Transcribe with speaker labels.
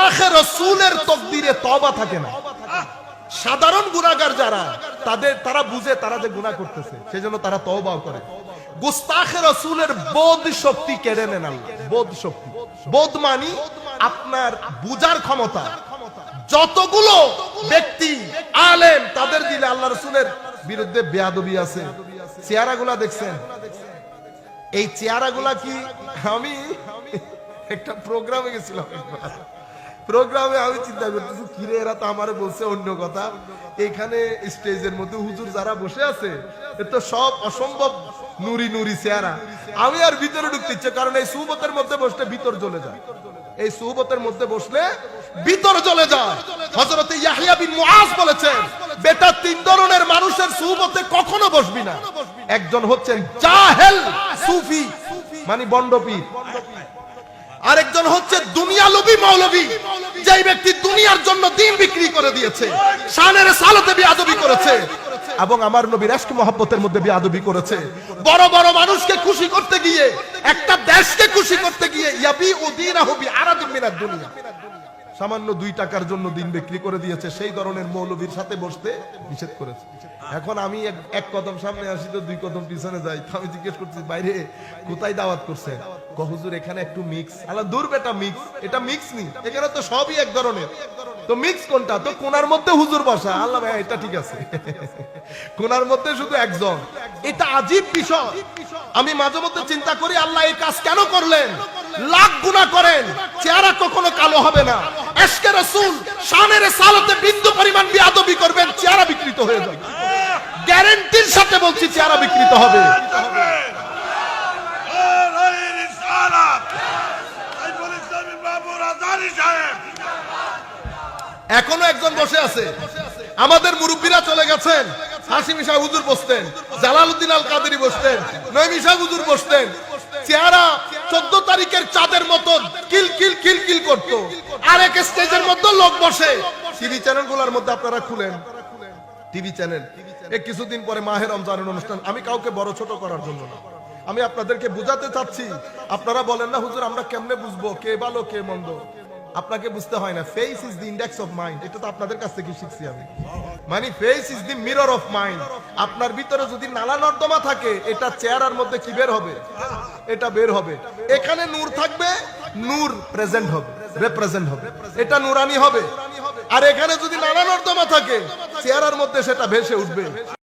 Speaker 1: গুস্তাখে রাসূলের তাকদীরে তওবা থাকে না। সাধারণ গুনাহগার যারা তারা বুঝে তারা যে গুনাহ করতেছে সেজন্য তারা তওবাও করে। গুস্তাখে রাসূলের বোধ শক্তি কেড়ে নেন আল্লাহ। বোধ শক্তি, বোধ মানি আপনার বুঝার ক্ষমতা। যতগুলো ব্যক্তি আলেম তাদের দিলে আল্লাহ রাসূলের বিরুদ্ধে বেয়াদবি আছে, চেহারাগুলা দেখছেন? এই চেহারাগুলা কি, আমি একটা প্রোগ্রামে গেছিলাম, প্রোগ্রামে আমি চিন্তা করতেছি কিরে এরা তো আমারে বলছে অন্য কথা, এখানে স্টেজের মধ্যে হুজুর যারা বসে আছে এ তো সব অসম্ভব নুরি নুরি চেহারা। আমি আর ভিতরে ঢুকতে ইচ্ছে, কারণ এই সুহবতের মধ্যে বসলে ভিতর জ্বলে যায়, এই সুহবতের মধ্যে বসলে ভিতর জ্বলে যায়। হযরত ইয়াহইয়া বিন মুআজ বলেছেন, বেটা তিন ধরনের মানুষের সুহবতে কখনো বসবি না। একজন হচ্ছেন জাহেল সুফি মানে বন্ডপীর, আরেকজন হচ্ছে দুনিয়া লোভী মৌলবী, যে ব্যক্তি দুনিয়ার জন্য দ্বীন বিক্রি করে দিয়েছে, শানের সালাতে বিয়াদবি করেছে এবং আমার নবীর ইশক মহব্বতের মধ্যে বিয়াদবি করেছে। বড় বড় মানুষকে খুশি করতে গিয়ে, একটা দেশকে খুশি করতে গিয়ে ইয়াবি উদিনাহু বিআরাদিন মিনাদ দুনিয়া, সামান্য 2 টাকার জন্য দিন বিক্রি করে দিয়েছে। সেই ধরনের মৌলবীর সাথে বসতে নিষেধ করেছে। এখন আমি এক কদম সামনে আসি তো 2 কদম পিছনে যাই। তো আমি জিজ্ঞেস করছি, বাইরে কোথায় দাওয়াত করছেন? হুজুর এখানে একটু মিক্স। আল্লাহ দূর বেটা, মিক্স এটা মিক্স নি, এখানে তো সবই এক ধরনের। তো মিক্স কোনটা? তো কোনার মধ্যে হুজুর বসা। আল্লাহ ভাই এটা ঠিক আছে, কোনার মধ্যে শুধু একজন। এটা আজীব বিষয়। আমি মাঝে মধ্যে চিন্তা করি আল্লাহ এই কাজ কেন করলেন? লাখ গুনাহ করেন, চেহারা কখনো কালো হবে না। ইশকে রাসূল শানের সালাতে বিন্দু পরিমাণ বিয়াদবি করবেন, চেহারা বিকৃত হয়ে যাবে। গ্যারান্টির সাথে বলছি চেহারা বিকৃত হবে। এখনো একজন বসে আছে, আমাদের মুরব্বীরা চলে গেছেন। হাশিম সাহেব হুজুর বসতেন, জালালউদ্দিন আল কাদেরী বসতেন, নঈমী সাহেব হুজুর বসতেন। চেহারা 14 তারিখের চাঁদের মতো কিল কিল কিল কিল করতো। আরেক স্টেজের মধ্যে লোক বসে। টিভি চ্যানেলগুলোর মধ্যে আপনারা খুলেন, টিভি চ্যানেল কিছুদিন পরে মাহে রমজানের অনুষ্ঠান। আমি কাউকে বড় ছোট করার জন্য না, আমি আপনাদেরকে বুঝাতে চাচ্ছি। আপনারা বলেন না হুজুর আমরা কেমনে বুঝবো কে ভালো কে মন্দ? আপনাকে বুঝতে হয় না। Face is the index of mind, এটা তো আপনাদের কাছ থেকে শিখছি আমি। মানে face is the mirror of mind. আপনার ভিতরে যদি নালা নর্দমা থাকে, এটা চেহারার মধ্যে কি বের হবে? এটা বের হবে। এখানে নূর থাকবে, নূর প্রেজেন্ট হবে, রিপ্রেজেন্ট হবে, এটা নুরানি হবে। আর এখানে যদি নালা নর্দমা থাকে, চেহারার মধ্যে সেটা ভেসে উঠবে।